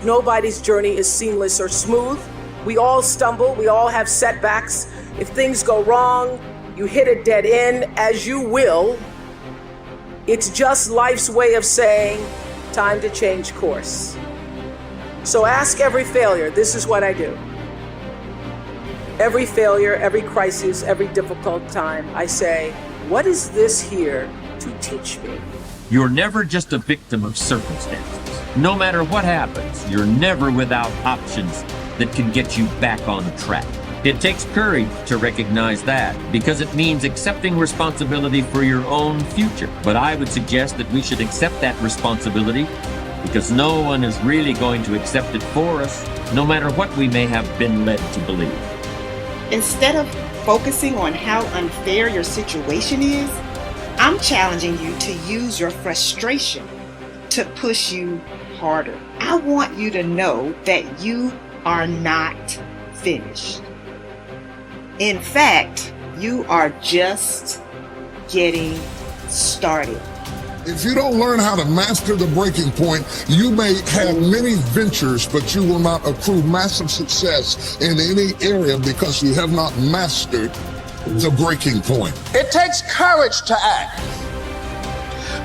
Nobody's journey is seamless or smooth. We all stumble, we all have setbacks. If things go wrong, you hit a dead end, as you will. It's just life's way of saying, time to change course. So ask every failure, this is what I do. Every failure, every crisis, every difficult time, I say, what is this here to teach me? You're never just a victim of circumstances. No matter what happens, you're never without options that can get you back on track. It takes courage to recognize that, because it means accepting responsibility for your own future. But I would suggest that we should accept that responsibility, because no one is really going to accept it for us, no matter what we may have been led to believe. Instead of focusing on how unfair your situation is, I'm challenging you to use your frustration to push you harder. I want you to know that you are not finished. In fact, you are just getting started. If you don't learn how to master the breaking point, you may have many ventures, but you will not accrue massive success in any area because you have not mastered the breaking point. It takes courage to act.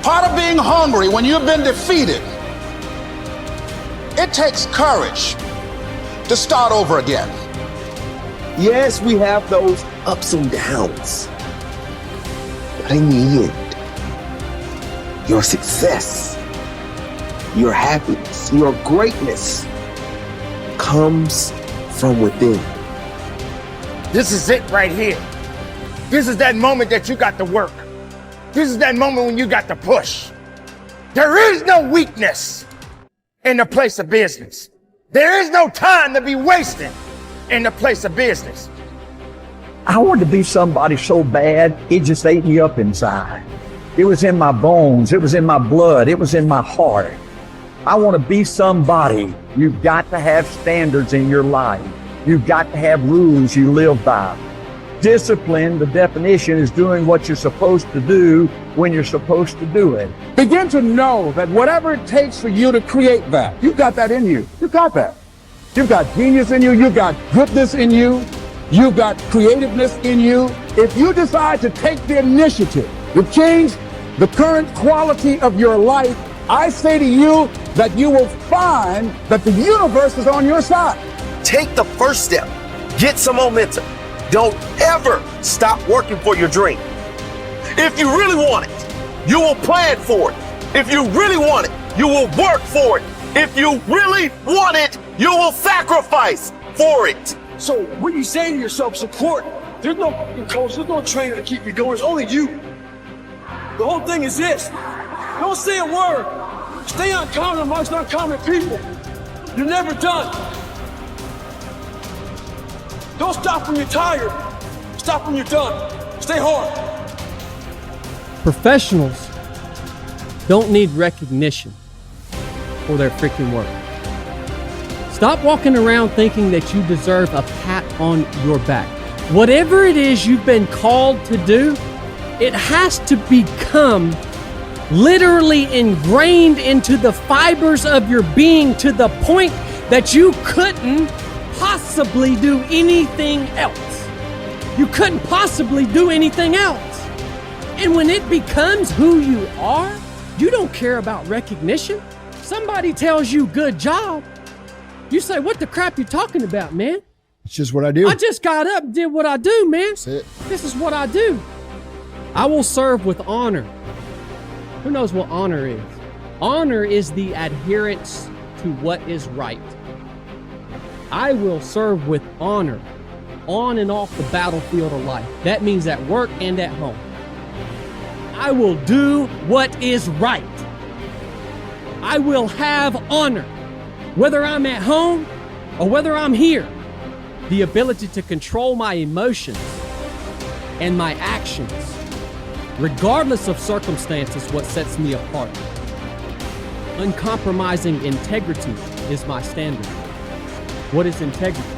Part of being hungry when you've been defeated, it takes courage to start over again. Yes, we have those ups and downs, but in the end, your success, your happiness, your greatness comes from within. This is it right here. This is that moment that you got to work. This is that moment when you got to push. There is no weakness in the place of business. There is no time to be wasting in the place of business. I wanted to be somebody so bad, it just ate me up inside. It was in my bones, it was in my blood, it was in my heart. I want to be somebody. You've got to have standards in your life. You've got to have rules you live by. Discipline, the definition, is doing what you're supposed to do when you're supposed to do it. Begin to know that whatever it takes for you to create that, you've got that in you. You've got that. You've got genius in you. You've got goodness in you. You've got creativeness in you. If you decide to take the initiative to change the current quality of your life, I say to you that you will find that the universe is on your side. Take the first step. Get some momentum. Don't ever stop working for your dream. If you really want it, you will plan for it. If you really want it, you will work for it. If you really want it, you will sacrifice for it. So when you say to yourself, support, there's no coach, there's no trainer to keep you going, it's only you. The whole thing is this: don't say a word. Stay uncommon amongst uncommon people. You're never done. Don't stop when you're tired. Stop when you're done. Stay hard. Professionals don't need recognition for their freaking work. Stop walking around thinking that you deserve a pat on your back. Whatever it is you've been called to do, it has to become literally ingrained into the fibers of your being to the point that you couldn't possibly do anything else. You couldn't possibly do anything else. And when it becomes who you are, you don't care about recognition. Somebody tells you good job, you say, what the crap you talking about, man? It's just what I do. I just got up and did what I do, man. That's it. This is what I do. I will serve with honor. Who knows what honor is? Honor is the adherence to what is right. I will serve with honor on and off the battlefield of life. That means at work and at home. I will do what is right. I will have honor, whether I'm at home or whether I'm here. The ability to control my emotions and my actions, regardless of circumstances, what sets me apart. Uncompromising integrity is my standard. What is integrity?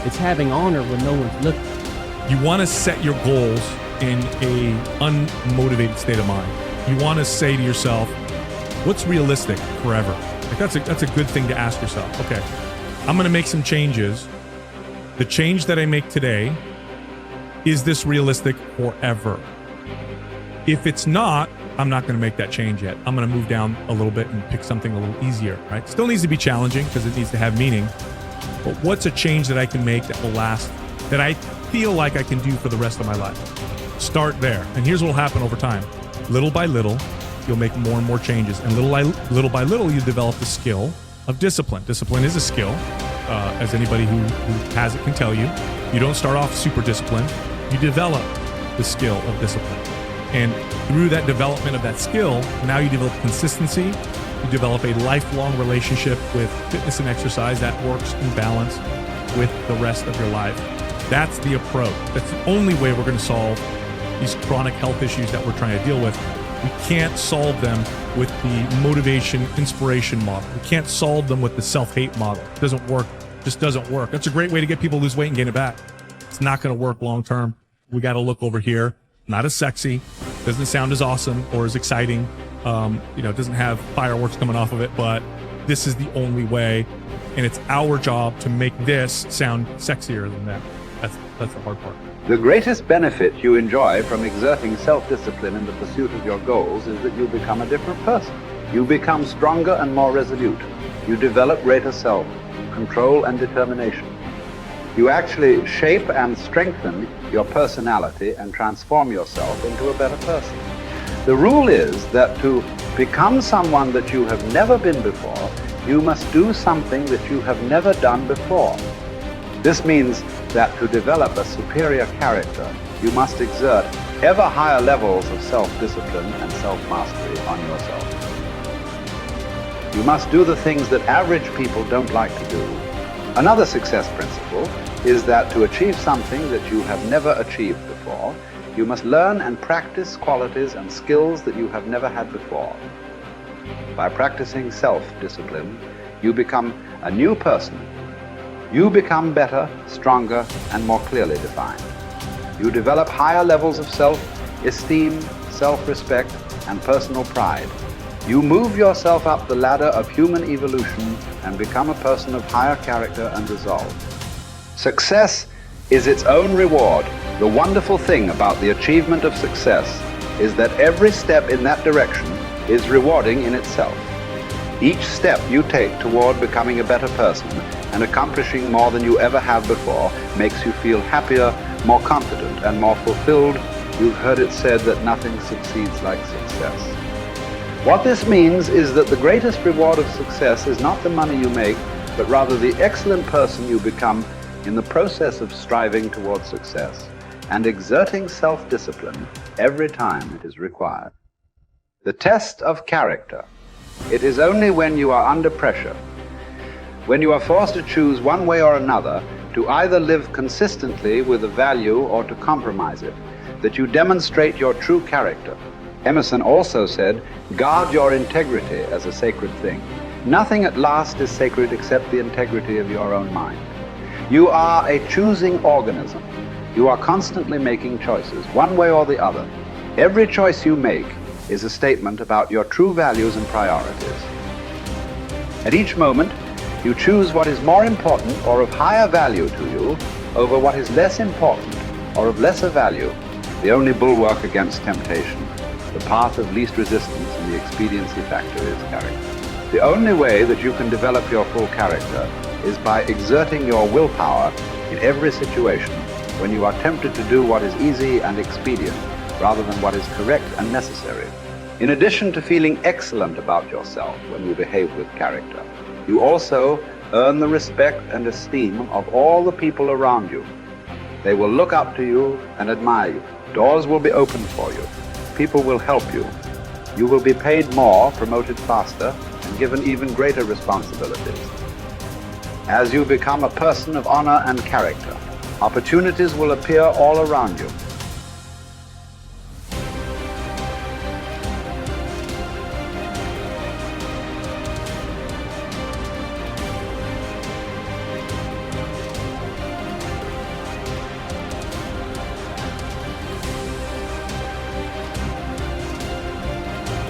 It's having honor when no one's looking. You want to set your goals in a unmotivated state of mind. You want to say to yourself, what's realistic forever? Like that's a good thing to ask yourself. Okay, I'm going to make some changes. The change that I make today, is this realistic forever? If it's not, I'm not going to make that change yet. I'm going to move down a little bit and pick something a little easier, right? Still needs to be challenging because it needs to have meaning. But what's a change that I can make that will last, that I feel like I can do for the rest of my life? Start there. And here's what will happen over time. Little by little, you'll make more and more changes. And little by little, you develop the skill of discipline. Discipline is a skill, as anybody who has it can tell you. You don't start off super disciplined. You develop the skill of discipline. And through that development of that skill, now you develop consistency. You develop a lifelong relationship with fitness and exercise that works in balance with the rest of your life. That's the approach. That's the only way we're going to solve these chronic health issues that we're trying to deal with. We can't solve them with the motivation, inspiration model. We can't solve them with the self-hate model. It doesn't work. It just doesn't work. That's a great way to get people to lose weight and gain it back. It's not going to work long term. We got to look over here. Not as sexy, doesn't sound as awesome or as exciting. It doesn't have fireworks coming off of it, but this is the only way. And it's our job to make this sound sexier than that. That's the hard part. The greatest benefit you enjoy from exerting self-discipline in the pursuit of your goals is that you become a different person. You become stronger and more resolute. You develop greater self-control and determination. You actually shape and strengthen your personality and transform yourself into a better person. The rule is that to become someone that you have never been before, you must do something that you have never done before. This means that to develop a superior character, you must exert ever higher levels of self-discipline and self-mastery on yourself. You must do the things that average people don't like to do. Another success principle is that to achieve something that you have never achieved before, you must learn and practice qualities and skills that you have never had before. By practicing self-discipline, you become a new person. You become better, stronger, and more clearly defined. You develop higher levels of self-esteem, self-respect, and personal pride. You move yourself up the ladder of human evolution and become a person of higher character and resolve. Success is its own reward. The wonderful thing about the achievement of success is that every step in that direction is rewarding in itself. Each step you take toward becoming a better person and accomplishing more than you ever have before makes you feel happier, more confident, and more fulfilled. You've heard it said that nothing succeeds like success. What this means is that the greatest reward of success is not the money you make, but rather the excellent person you become in the process of striving towards success and exerting self-discipline every time it is required. The test of character. It is only when you are under pressure, when you are forced to choose one way or another, to either live consistently with a value or to compromise it, that you demonstrate your true character. Emerson also said, guard your integrity as a sacred thing. Nothing at last is sacred except the integrity of your own mind. You are a choosing organism. You are constantly making choices, one way or the other. Every choice you make is a statement about your true values and priorities. At each moment, you choose what is more important or of higher value to you over what is less important or of lesser value. The only bulwark against temptation, the path of least resistance and the expediency factor is character. The only way that you can develop your full character is by exerting your willpower in every situation when you are tempted to do what is easy and expedient rather than what is correct and necessary. In addition to feeling excellent about yourself when you behave with character, you also earn the respect and esteem of all the people around you. They will look up to you and admire you. Doors will be opened for you. People will help you. You will be paid more, promoted faster, and given even greater responsibilities. As you become a person of honor and character, opportunities will appear all around you.